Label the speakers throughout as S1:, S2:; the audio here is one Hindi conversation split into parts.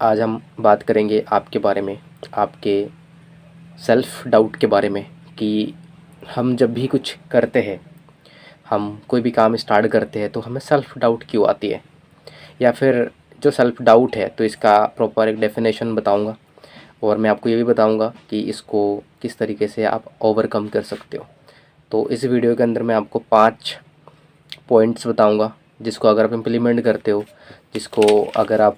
S1: आज हम बात करेंगे आपके बारे में, आपके सेल्फ़ डाउट के बारे में कि हम जब भी कुछ करते हैं, हम कोई भी काम स्टार्ट करते हैं तो हमें सेल्फ़ डाउट क्यों आती है, या फिर जो सेल्फ़ डाउट है तो इसका प्रॉपर एक डेफ़िनेशन बताऊंगा। और मैं आपको ये भी बताऊंगा कि इसको किस तरीके से आप ओवरकम कर सकते हो। तो इस वीडियो के अंदर मैं आपको 5 पॉइंट्स बताऊंगा, जिसको अगर आप इम्प्लीमेंट करते हो, जिसको अगर आप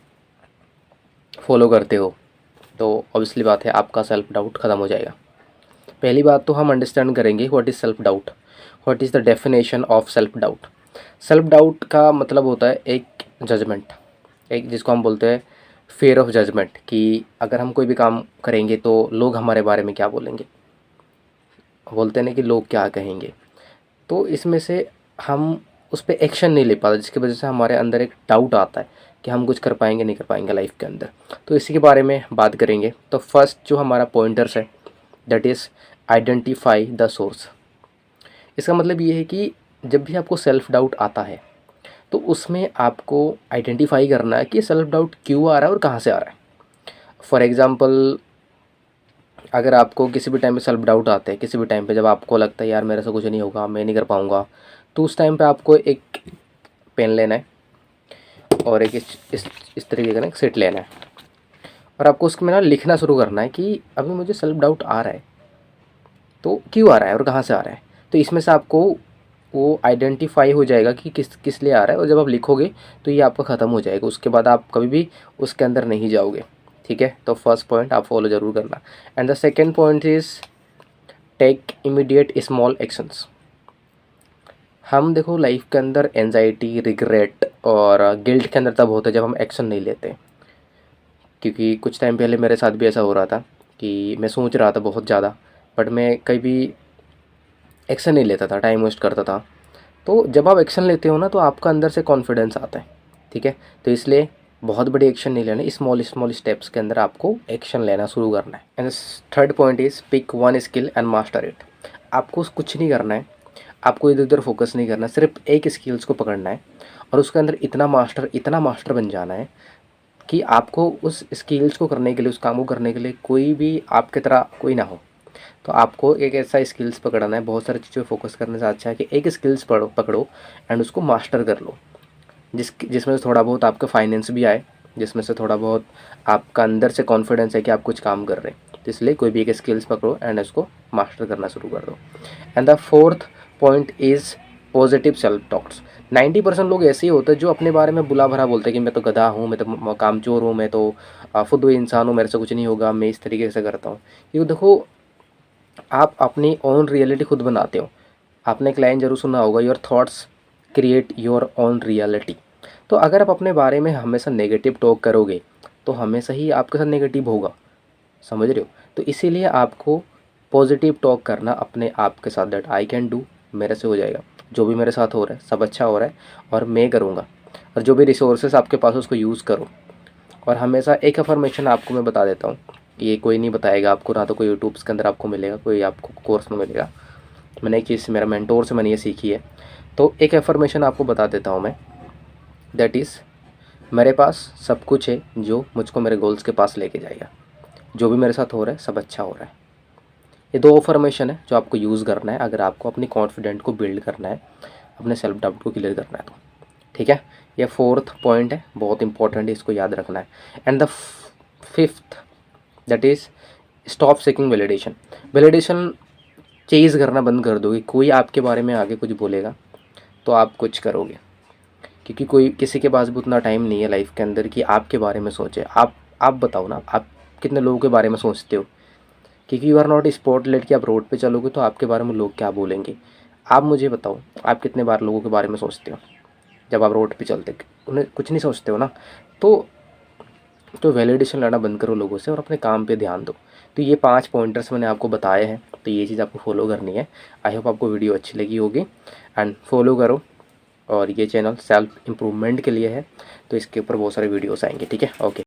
S1: फॉलो करते हो, तो ऑब्वियसली बात है आपका सेल्फ़ डाउट ख़त्म हो जाएगा। पहली बात तो हम अंडरस्टैंड करेंगे what is self doubt, what is the definition of self doubt. Self doubt का मतलब होता है एक जजमेंट, एक जिसको हम बोलते हैं फ़ियर ऑफ जजमेंट, कि अगर हम कोई भी काम करेंगे तो लोग हमारे बारे में क्या बोलेंगे, बोलते हैं ना कि लोग क्या कहेंगे। तो इसमें से हम उस पे एक्शन नहीं ले पाते, जिसकी वजह से हमारे अंदर एक डाउट आता है कि हम कुछ कर पाएंगे नहीं कर पाएंगे लाइफ के अंदर। तो इसी के बारे में बात करेंगे। तो फर्स्ट जो हमारा पॉइंटर्स है, that is identify the source. इसका मतलब ये है कि जब भी आपको सेल्फ़ डाउट आता है तो उसमें आपको आइडेंटिफाई करना है कि सेल्फ़ डाउट क्यों आ रहा है और कहाँ से आ रहा है। फॉर एग्ज़ाम्पल, अगर आपको किसी भी टाइम पे सेल्फ़ डाउट आते हैं, किसी भी टाइम पे जब आपको लगता है यार मेरे से कुछ नहीं होगा, मैं नहीं कर पाऊँगा, तो उस टाइम पे आपको एक पेन लेना है और एक इस तरीके का ना एक सेट लेना है, और आपको उसमें ना लिखना शुरू करना है कि अभी मुझे सेल्फ़ डाउट आ रहा है, तो क्यों आ रहा है और कहाँ से आ रहा है। तो इसमें से आपको वो आइडेंटिफाई हो जाएगा कि किस किस लिए आ रहा है, और जब आप लिखोगे तो ये आपका ख़त्म हो जाएगा। उसके बाद आप कभी भी उसके अंदर नहीं जाओगे। ठीक है, तो फर्स्ट पॉइंट आप फॉलो ज़रूर करना। And the second point is take immediate small actions. हम देखो लाइफ के अंदर एनजाइटी, रिग्रेट और गिल्ट के अंदर तब होते हैं जब हम एक्शन नहीं लेते। क्योंकि कुछ टाइम पहले मेरे साथ भी ऐसा हो रहा था कि मैं सोच रहा था बहुत ज़्यादा, बट मैं कहीं भी एक्शन नहीं लेता था, टाइम वेस्ट करता था। तो जब आप एक्शन लेते हो ना तो आपका अंदर से कॉन्फिडेंस आता है। ठीक है, तो इसलिए बहुत बड़ी एक्शन नहीं लेना, स्मॉल स्मॉल स्टेप्स के अंदर आपको एक्शन लेना शुरू करना है। And third point is pick one skill and master it. आपको कुछ नहीं करना है, आपको इधर उधर फोकस नहीं करना, सिर्फ एक स्किल्स को पकड़ना है और उसके अंदर इतना मास्टर बन जाना है कि आपको उस स्किल्स को करने के लिए, उस काम को करने के लिए कोई भी आपकी तरह कोई ना हो। तो आपको एक ऐसा स्किल्स पकड़ना है, बहुत सारी चीज़ों पे फोकस करने से अच्छा है कि एक स्किल्स पकड़ो एंड उसको मास्टर कर लो, जिसमें से थोड़ा बहुत आपका फाइनेंस भी आए, जिसमें से थोड़ा बहुत आपका अंदर से कॉन्फिडेंस है कि आप कुछ काम कर रहे हैं। तो इसलिए कोई भी एक स्किल्स पकड़ो एंड उसको मास्टर करना शुरू कर दो। And the fourth point is positive self talks. 90% लोग ऐसे ही होते हैं जो अपने बारे में बुला भरा बोलते हैं कि मैं तो गधा हूँ, मैं तो कामचोर हूँ, मैं तो फुद्दू इंसान हूँ, मेरे से कुछ नहीं होगा, मैं इस तरीके से करता हूँ। क्योंकि देखो, आप अपनी ओन रियलिटी खुद बनाते हो। आपने एक लाइन जरूर सुना होगा, your thoughts create your own reality. तो अगर आप अपने बारे में हमेशा नेगेटिव टॉक करोगे तो हमेशा ही आपके साथ नेगेटिव होगा, समझ रहे हो। तो इसीलिए आपको पॉजिटिव टॉक करना अपने आप के साथ, दैट आई कैन डू, मेरे से हो जाएगा, जो भी मेरे साथ हो रहा है सब अच्छा हो रहा है और मैं करूँगा। और जो भी रिसोर्सेज आपके पास है उसको यूज़ करो। और हमेशा एक अफर्मेशन आपको मैं बता देता हूँ, ये कोई नहीं बताएगा आपको, ना तो कोई यूट्यूब्स के अंदर आपको मिलेगा, कोई आपको कोर्स में मिलेगा। मैंने एक चीज़ मेरा मेंटोर से मैंने ये सीखी है। तो एक अफर्मेशन आपको बता देता हूँ मैं, दैट इज़ मेरे पास सब कुछ है जो मुझको मेरे गोल्स के पास लेके जाएगा, जो भी मेरे साथ हो रहा है सब अच्छा हो रहा है। ये दो अफर्मेशन है जो आपको यूज़ करना है अगर आपको अपनी कॉन्फिडेंट को बिल्ड करना है, अपने सेल्फ डाउट को क्लियर करना है तो। ठीक है, ये फोर्थ पॉइंट है, बहुत इंपॉर्टेंट है, इसको याद रखना है। And the fifth, that is stop seeking validation. Validation Chase करना बंद कर दोगे। कोई आपके बारे में आगे कुछ बोलेगा तो आप कुछ करोगे, क्योंकि कोई किसी के पास भी उतना टाइम नहीं है लाइफ के अंदर कि आपके बारे में सोचे। आप बताओ ना, आप कितने लोगों के बारे में सोचते हो। क्योंकि यू आर नॉट स्पॉटलाइट कि आप रोड पे चलोगे तो आपके बारे में लोग क्या बोलेंगे। आप मुझे बताओ, आप कितने बार लोगों के बारे में सोचते हो जब आप रोड पे चलते, उन्हें कुछ नहीं सोचते हो ना। तो वैलिडेशन लेना बंद करो लोगों से और अपने काम पे ध्यान दो। तो ये 5 पॉइंटर्स मैंने आपको बताए हैं, तो ये चीज़ आपको फॉलो करनी है। आई होप आपको वीडियो अच्छी लगी होगी एंड फॉलो करो। और ये चैनल सेल्फ इम्प्रूवमेंट के लिए है, तो इसके ऊपर बहुत सारे वीडियोस आएंगे। ठीक है, ओके।